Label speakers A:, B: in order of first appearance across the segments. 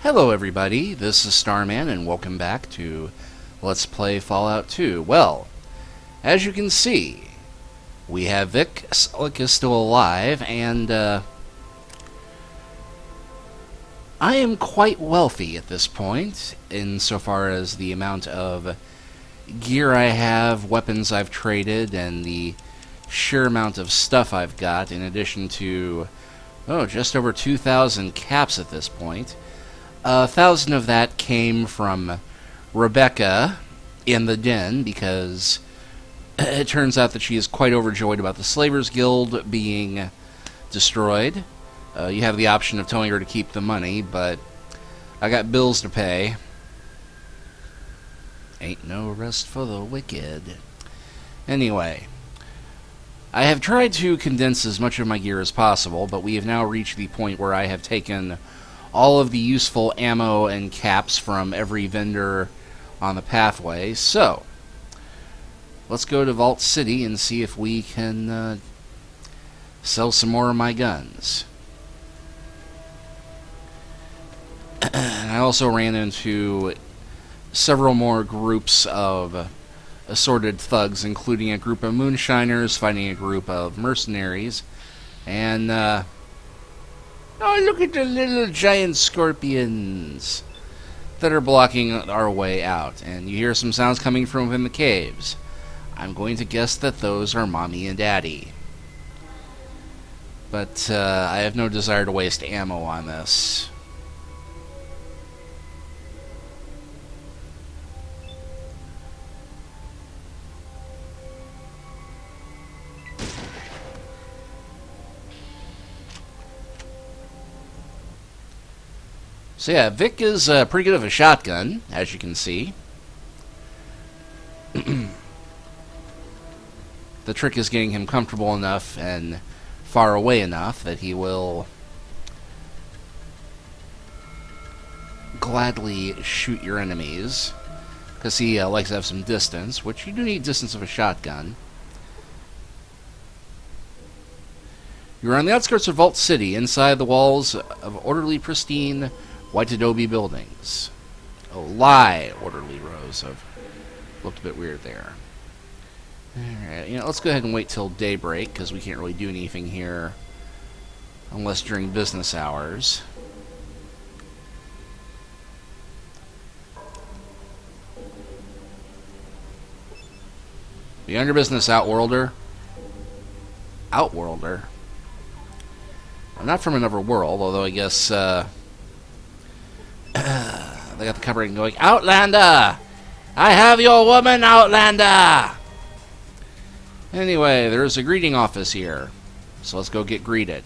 A: Hello everybody, this is Starman and welcome back to Let's Play Fallout 2. Well, as you can see, we have Vic. Sulik is still alive, and I am quite wealthy at this point, insofar as the amount of gear I have, weapons I've traded, and the sheer amount of stuff I've got, in addition to, just over 2,000 caps at this point. 1,000 of that came from Rebecca in the den, because it turns out that she is quite overjoyed about the Slavers Guild being destroyed. You have the option of telling her to keep the money, but I got bills to pay. Ain't no rest for the wicked. Anyway, I have tried to condense as much of my gear as possible, but we have now reached the point where I have taken all of the useful ammo and caps from every vendor on the pathway. So, let's go to Vault City and see if we can sell some more of my guns. I also ran into several more groups of assorted thugs, including a group of moonshiners fighting a group of mercenaries, and oh, look at the little giant scorpions that are blocking our way out. And you hear some sounds coming from within the caves. I'm going to guess that those are Mommy and Daddy. But I have no desire to waste ammo on this. So yeah, Vic is pretty good of a shotgun, as you can see. The trick is getting him comfortable enough and far away enough that he will gladly shoot your enemies, because he likes to have some distance, which you do need distance of a shotgun. You're on the outskirts of Vault City, inside the walls of orderly, pristine white adobe buildings. Oh, orderly rows of looked a bit weird there. Alright, let's go ahead and wait till daybreak, because we can't really do anything here unless during business hours. Be on your business, Outworlder. Outworlder? I'm not from another world, although I guess, they got the cover going, Outlander! I have your woman, Outlander! Anyway, there's a greeting office here, so let's go get greeted.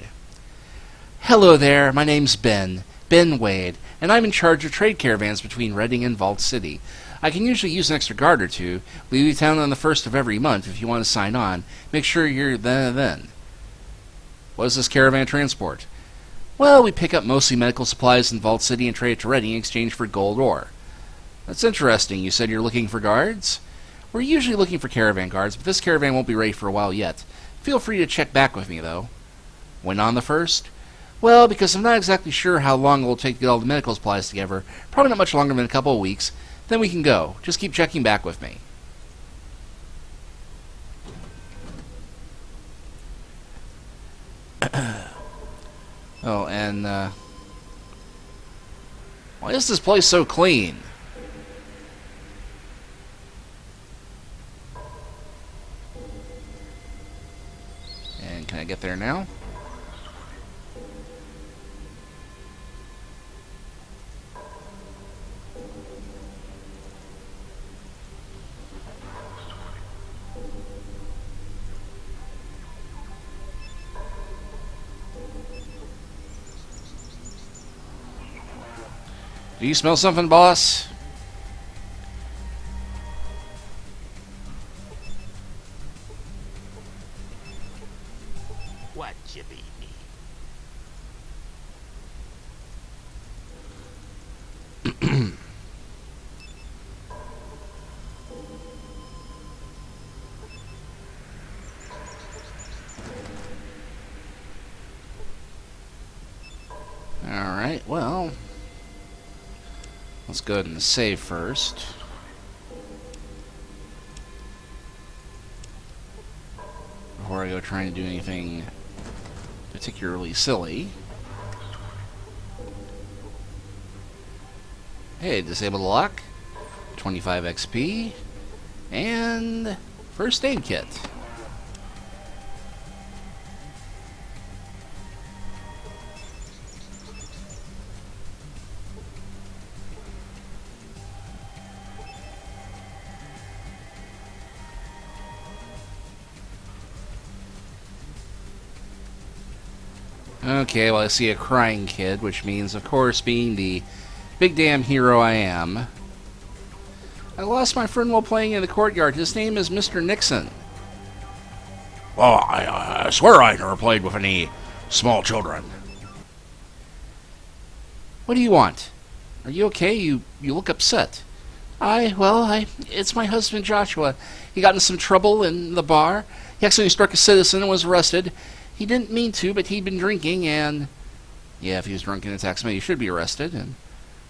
A: Hello there, my name's Ben Wade, and I'm in charge of trade caravans between Reading and Vault City. I can usually use an extra guard or two. We leave town on the 1st of every month. If you want to sign on, make sure you're then. What is this caravan transport? Well, we pick up mostly medical supplies in Vault City and trade it to Reading in exchange for gold ore. That's interesting. You said you're looking for guards? We're usually looking for caravan guards, but this caravan won't be ready for a while yet. Feel free to check back with me, though. When on the 1st? Well, because I'm not exactly sure how long it will take to get all the medical supplies together. Probably not much longer than a couple of weeks. Then we can go. Just keep checking back with me. Oh, and, why is this place so clean? And can I get there now? Do you smell something, boss?
B: What you be me?
A: Alright, well, Let's go ahead and save first. Before I go trying to do anything particularly silly. Hey, disable the lock. 25 XP. And first aid kit. Okay, well I see a crying kid, which means, of course, being the big damn hero I am, I lost my friend while playing in the courtyard. His name is Mr. Nixon.
B: Well, I swear I never played with any small children.
A: What do you want? Are you okay? You look upset. It's my husband Joshua. He got in some trouble in the bar. He accidentally struck a citizen and was arrested. He didn't mean to, but he'd been drinking, and yeah, if he was drunk and attacks me, he should be arrested. And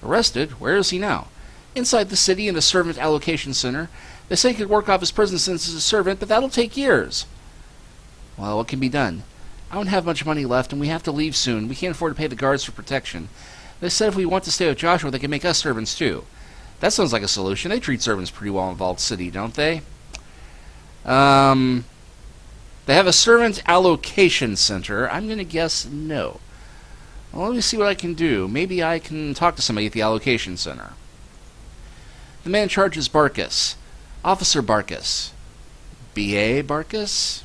A: arrested? Where is he now? Inside the city in the servant allocation center. They say he could work off his prison sentence as a servant, but that'll take years. Well, what can be done? I don't have much money left, and we have to leave soon. We can't afford to pay the guards for protection. They said if we want to stay with Joshua, they can make us servants too. That sounds like a solution. They treat servants pretty well in Vault City, don't they? They have a servant allocation center. I'm going to guess no. Well, let me see what I can do. Maybe I can talk to somebody at the allocation center. The man in charge is Barkus. Officer Barkus. B.A. Barkus?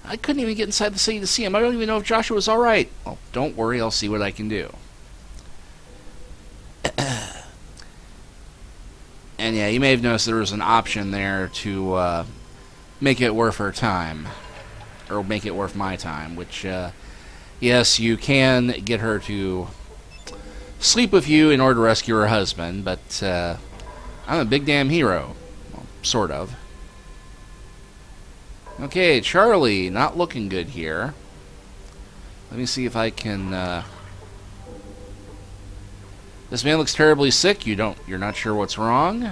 A: I couldn't even get inside the city to see him. I don't even know if Joshua was alright. Well, don't worry. I'll see what I can do. And yeah, you may have noticed there was an option there to make it worth her time. Or make it worth my time, which, yes, you can get her to sleep with you in order to rescue her husband, but I'm a big damn hero. Well, sort of. Okay, Charlie, not looking good here. Let me see if I can, This man looks terribly sick. You're not sure what's wrong?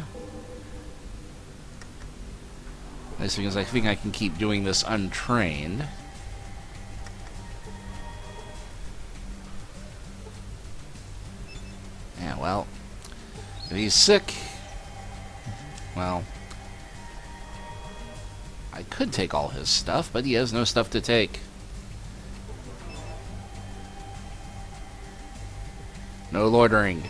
A: Nice thing is I think I can keep doing this untrained. Yeah, well, if he's sick, well, I could take all his stuff, but he has no stuff to take. No loitering.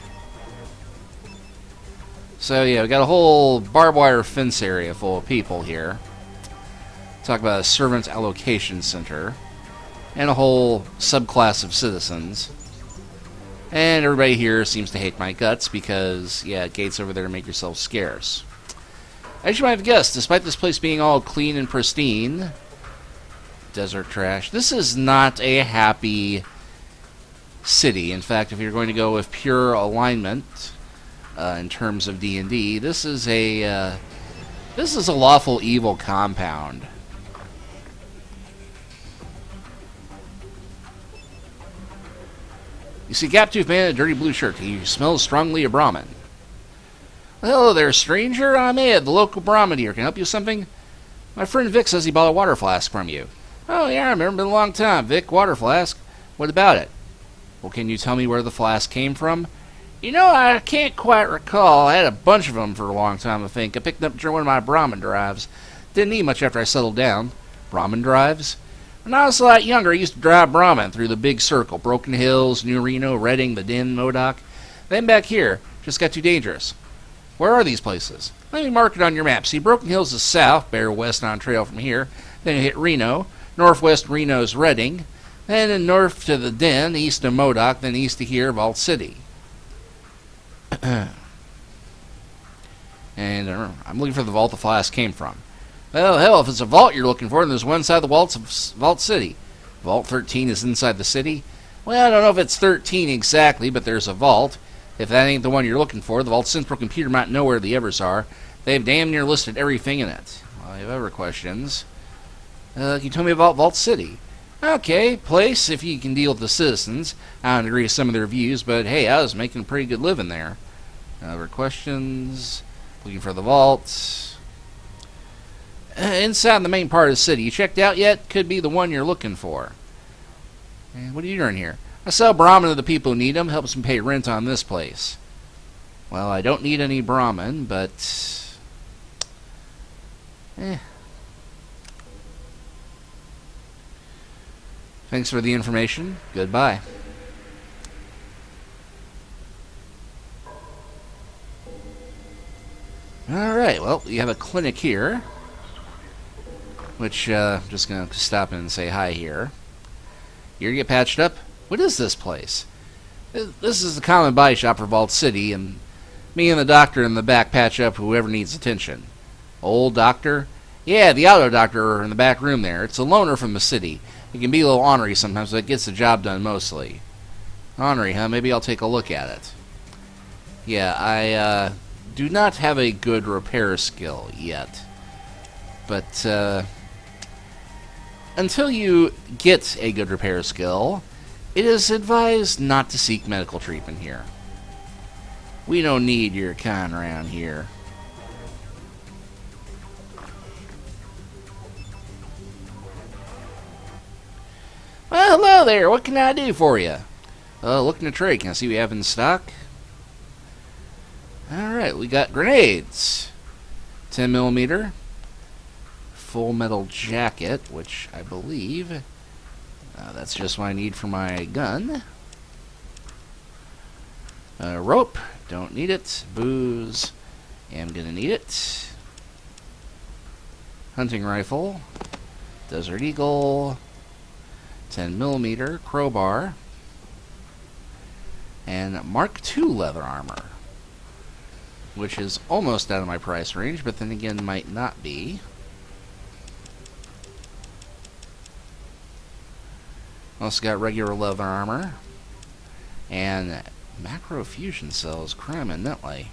A: So yeah, we got a whole barbed wire fence area full of people here. Talk about a servant allocation center. And a whole subclass of citizens. And everybody here seems to hate my guts because, yeah, gates over there make yourself scarce. As you might have guessed, despite this place being all clean and pristine, desert trash, this is not a happy city. In fact, if you're going to go with pure alignment in terms of D&D, this is a lawful evil compound. You see, gap-toothed man in a dirty blue shirt. He smells strongly of Brahmin. Well, hello there, stranger. I'm Ed, the local Brahmin here. Can I help you with something? My friend Vic says he bought a water flask from you. Oh, yeah, I remember. Been a long time. Vic, water flask. What about it? Well, can you tell me where the flask came from? You know, I can't quite recall. I had a bunch of them for a long time, I think. I picked them up during one of my Brahmin drives. Didn't need much after I settled down. Brahmin drives? When I was a lot younger, I used to drive Brahmin through the big circle. Broken Hills, New Reno, Redding, the Den, Modoc. Then back here, just got too dangerous. Where are these places? Let me mark it on your map. See, Broken Hills is south, bear west on trail from here. Then you hit Reno. Northwest Reno's Redding. Then north to the Den, east of Modoc, then east to here, Vault City. And I'm looking for the vault the flask came from. Well, hell, if it's a vault you're looking for, then there's one inside the walls of Vault City. Vault 13 is inside the city. Well, I don't know if it's 13 exactly, but there's a vault. If that ain't the one you're looking for, the Vault Central computer might know where the others are. They've damn near listed everything in it. Well, if you have other questions, can you tell me about Vault City? Okay, place, if you can deal with the citizens. I don't agree with some of their views, but hey, I was making a pretty good living there. Other questions? Looking for the vault. Inside the main part of the city. You checked out yet? Could be the one you're looking for. What are you doing here? I sell Brahmin to the people who need them. Helps them pay rent on this place. Well, I don't need any Brahmin, but... Thanks for the information. Goodbye. Alright, well, you have a clinic here. Which, I'm just going to stop in and say hi here. You're going to get patched up? What is this place? This is the common body shop for Vault City, and me and the doctor in the back patch up whoever needs attention. Old doctor? Yeah, the auto doctor are in the back room there. It's a loner from the city. He can be a little ornery sometimes, but it gets the job done mostly. Ornery, huh? Maybe I'll take a look at it. Yeah, I do not have a good repair skill yet. But until you get a good repair skill, it is advised not to seek medical treatment here. We don't need your kind around here. Well, hello there. What can I do for you? Looking to trade. Can I see what you have in stock? Alright, we got grenades. 10mm. Full metal jacket, which I believe... that's just what I need for my gun. Rope. Don't need it. Booze. Am gonna need it. Hunting rifle. Desert Eagle. 10mm crowbar. And Mark II leather armor. Which is almost out of my price range, but then again might not be. Also got regular leather armor. And macro fusion cells, criminally.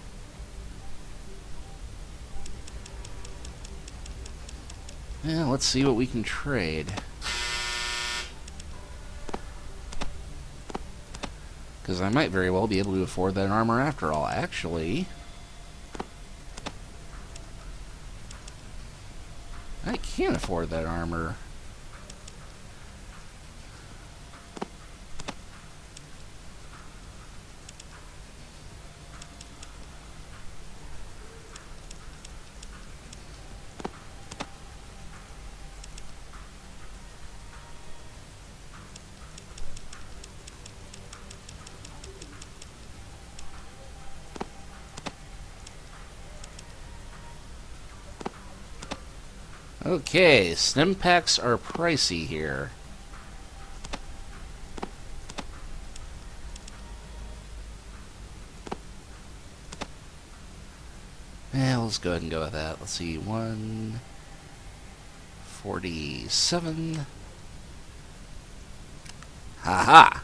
A: Yeah, let's see what we can trade. Because I might very well be able to afford that armor after all. Actually, I can't afford that armor. Okay, stim packs are pricey here. Yeah, let's go ahead and go with that. Let's see, 147. Haha!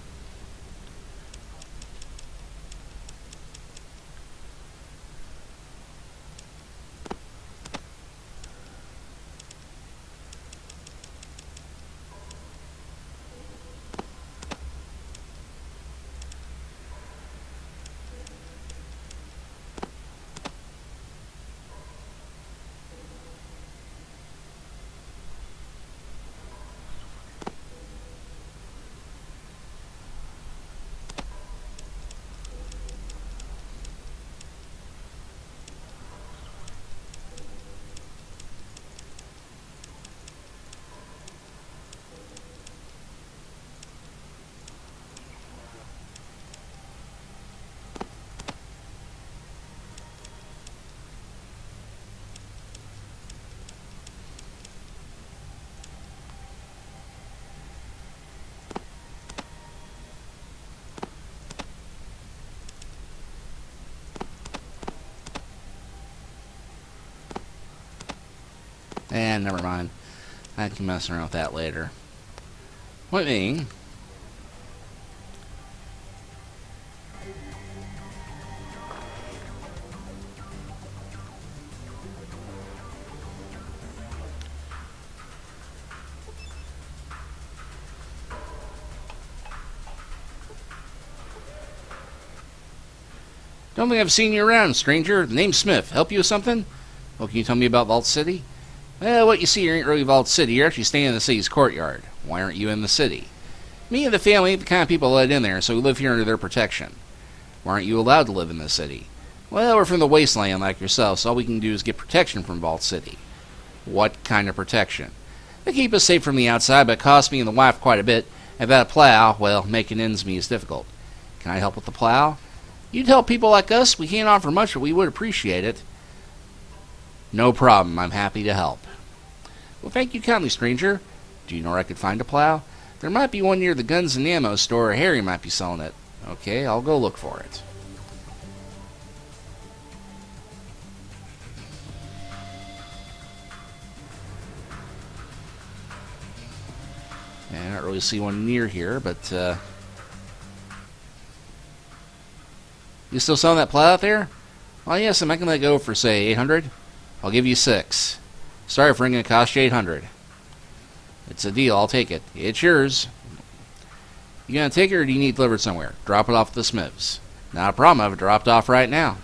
A: And never mind. I can mess around with that later. Point being, Don't think I've seen you around, stranger. The name's Smith. Help you with something? Well, can you tell me about Vault City? Well, what you see here ain't really Vault City. You're actually staying in the city's courtyard. Why aren't you in the city? Me and the family ain't the kind of people let in there, so we live here under their protection. Why aren't you allowed to live in the city? Well, we're from the wasteland like yourself, so all we can do is get protection from Vault City. What kind of protection? They keep us safe from the outside, but it costs me and the wife quite a bit. And without a plow, well, making ends meet is difficult. Can I help with the plow? You'd help people like us. We can't offer much, but we would appreciate it. No problem. I'm happy to help. Well, thank you kindly, stranger. Do you know where I could find a plow? There might be one near the guns and ammo store, or Harry might be selling it. Okay, I'll go look for it. I don't really see one near here, but you still selling that plow out there? Well, yes, I'm making that go for, say, 800. I'll give you 6. Sorry for going to cost you 800. It's a deal. I'll take it. It's yours. You gonna take it, or do you need it delivered somewhere? Drop it off at the Smiths. Not a problem. I have it dropped off right now.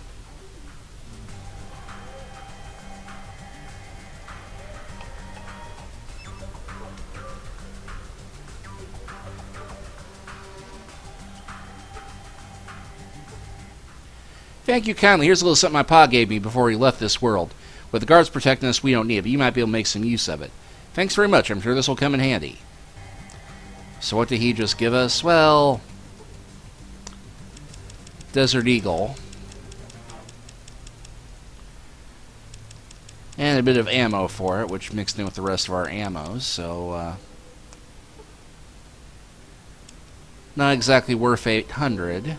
A: Thank you kindly. Here's a little something my pa gave me before he left this world. With the guards protecting us, we don't need it, but you might be able to make some use of it. Thanks very much. I'm sure this will come in handy. So what did he just give us? Well, Desert Eagle. And a bit of ammo for it, which mixed in with the rest of our ammo, so not exactly worth 800.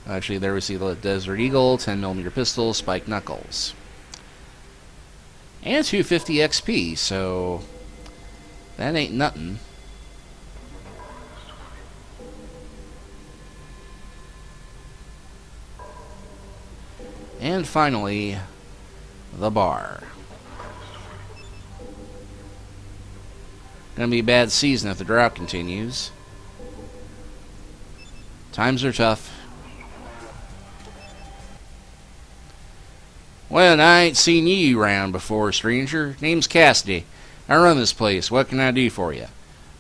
A: Actually, there we see the Desert Eagle, 10mm pistol, spiked knuckles. And 250 XP, so that ain't nothing. And finally, the bar. Gonna be a bad season if the drought continues. Times are tough. Well, I ain't seen you around before, stranger. Name's Cassidy. I run this place. What can I do for you?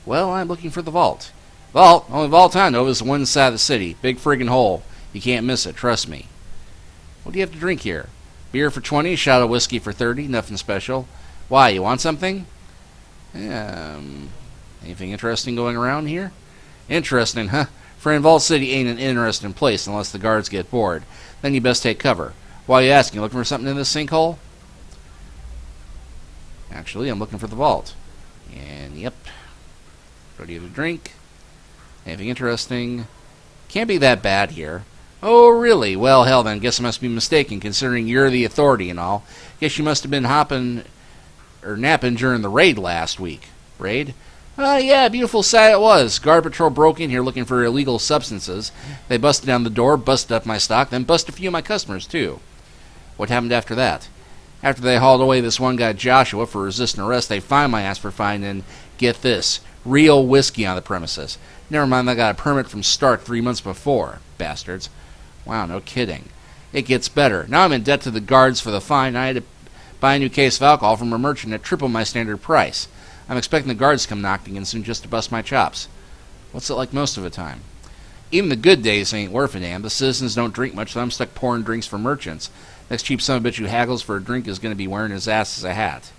A: Well, I'm looking for the vault. Vault? Only vault I know is the one side of the city. Big friggin' hole. You can't miss it, trust me. What do you have to drink here? Beer for 20, a shot of whiskey for 30, nothing special. Why, you want something? Anything interesting going around here? Interesting, huh? Friend, Vault City ain't an interesting place unless the guards get bored. Then you best take cover. Why are you asking? Looking for something in this sinkhole? Actually, I'm looking for the vault. And, yep. Ready to drink. Anything interesting? Can't be that bad here. Oh, really? Well, hell then, guess I must be mistaken, considering you're the authority and all. Guess you must have been hopping or napping during the raid last week. Raid? Yeah, beautiful sight it was. Guard patrol broke in here looking for illegal substances. They busted down the door, busted up my stock, then busted a few of my customers, too. What happened after that? After they hauled away this one guy, Joshua, for resisting arrest, they fined my ass for finding, get this, real whiskey on the premises. Never mind, I got a permit from Stark 3 months before. Bastards. Wow, no kidding. It gets better. Now I'm in debt to the guards for the fine. I had to buy a new case of alcohol from a merchant at triple my standard price. I'm expecting the guards to come knocking in soon just to bust my chops. What's it like most of the time? Even the good days ain't worth a damn. The citizens don't drink much, so I'm stuck pouring drinks for merchants. Next cheap son of a bitch who haggles for a drink is going to be wearing his ass as a hat.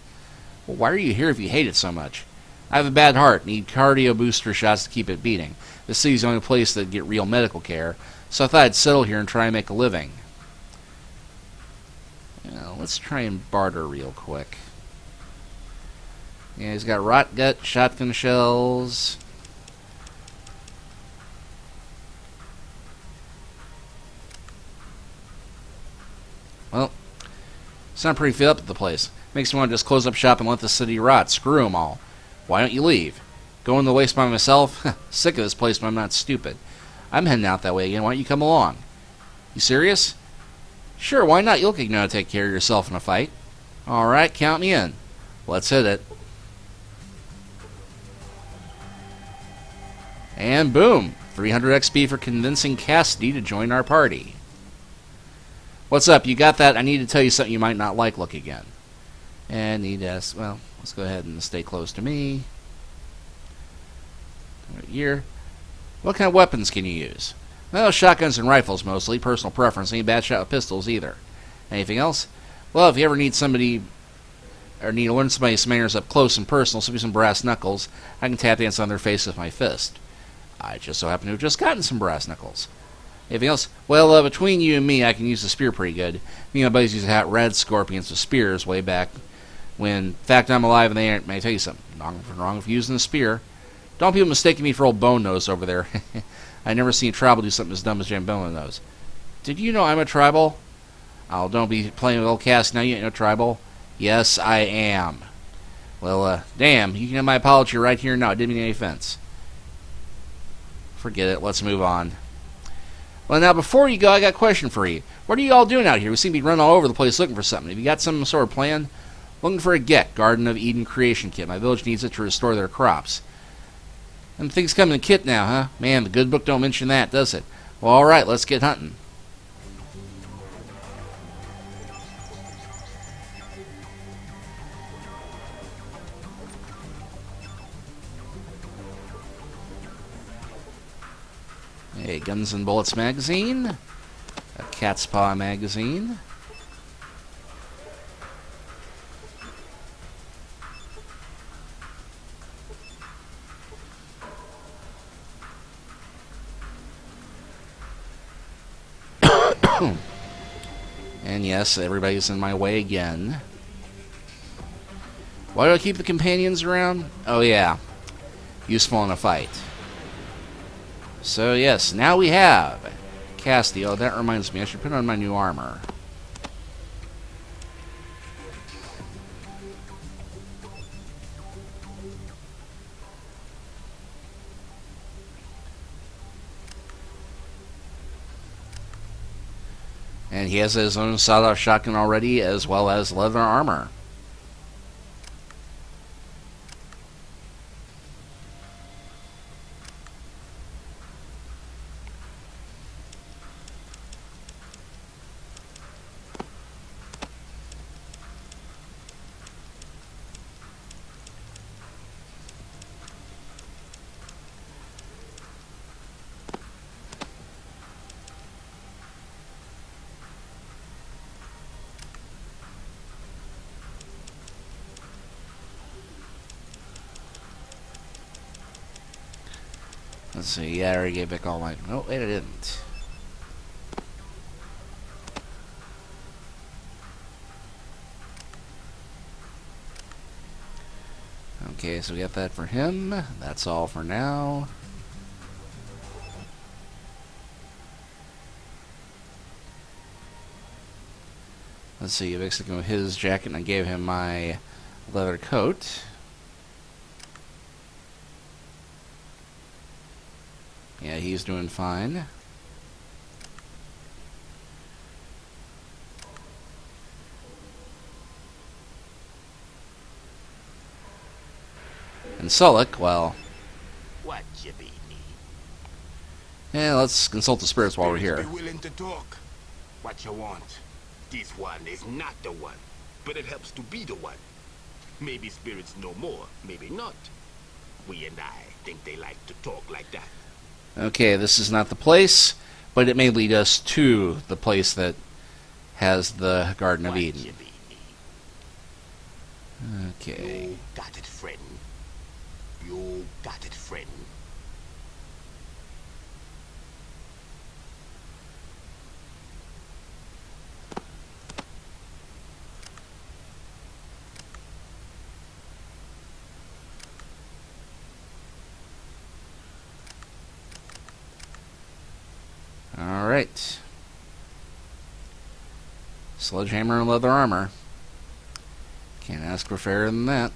A: Well, why are you here if you hate it so much? I have a bad heart, need cardio booster shots to keep it beating. This city's the only place that get real medical care, so I thought I'd settle here and try and make a living. Let's try and barter real quick. Yeah, he's got rot gut, shotgun shells. Well, sound pretty fed up at the place. Makes me want to just close up shop and let the city rot. Screw them all. Why don't you leave? Going the waste by myself? Sick of this place, but I'm not stupid. I'm heading out that way again. Why don't you come along? You serious? Sure, why not? You'll know how to take care of yourself in a fight. Alright, count me in. Let's hit it. And boom! 300 XP for convincing Cassidy to join our party. What's up? You got that? I need to tell you something you might not like. Look again. And need to ask, well, let's go ahead and stay close to me. Right here. What kind of weapons can you use? Well, shotguns and rifles mostly. Personal preference. Ain't bad shot with pistols either. Anything else? Well, if you ever need somebody, or need to learn somebody's manners up close and personal, so some brass knuckles, I can tap dance on their face with my fist. I just so happen to have just gotten some brass knuckles. Anything else? Well, between you and me, I can use the spear pretty good. Me and my buddies used to have red scorpions with spears way back when, in fact, I'm alive and they aren't. May I tell you something? Nothing wrong with using a spear. Don't people mistake me for old Bone Nose over there. I never seen a tribal do something as dumb as Jim Bone Nose. Did you know I'm a tribal? Oh, don't be playing with old Cass now. You ain't no tribal. Yes, I am. Well, damn. You can have my apology right here now. It didn't mean any offense. Forget it. Let's move on. Well, now, before you go, I got a question for you. What are you all doing out here? We seem to be running all over the place looking for something. Have you got some sort of plan? Looking for a GET, Garden of Eden Creation Kit. My village needs it to restore their crops. And things come in a kit now, huh? Man, the good book don't mention that, does it? Well, alright, let's get hunting. A Guns and Bullets magazine. A Cat's Paw magazine. And yes, everybody's in my way again. Why do I keep the companions around? Oh yeah, useful in a fight. So yes, now we have Casty. Oh, that reminds me, I should put on my new armor. And he has his own sawed-off shotgun already, as well as leather armor. Let's see, yeah, I already gave back all my... No, wait, I didn't. Okay, so we got that for him. That's all for now. Let's see, basically his jacket, and I gave him my leather coat. Yeah, he's doing fine. And Sulik, well...
C: What you be need?
A: Yeah, let's consult the spirits while we're here.
C: Be willing to talk. What you want? This one is not the one, but it helps to be the one. Maybe spirits know more, maybe not. We and I think they like to talk like that.
A: Okay, this is not the place, but it may lead us to the place that has the Garden of Eden.
C: You be need?
A: Okay.
C: You got it, friend. You got it, friend.
A: Alright. Sledgehammer and leather armor. Can't ask for fairer than that.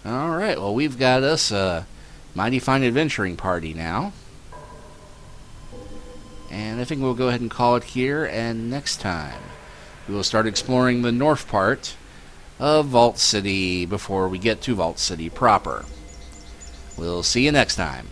A: Alright, well, we've got us a mighty fine adventuring party now. And I think we'll go ahead and call it here, and next time we will start exploring the north part of Vault City before we get to Vault City proper. We'll see you next time.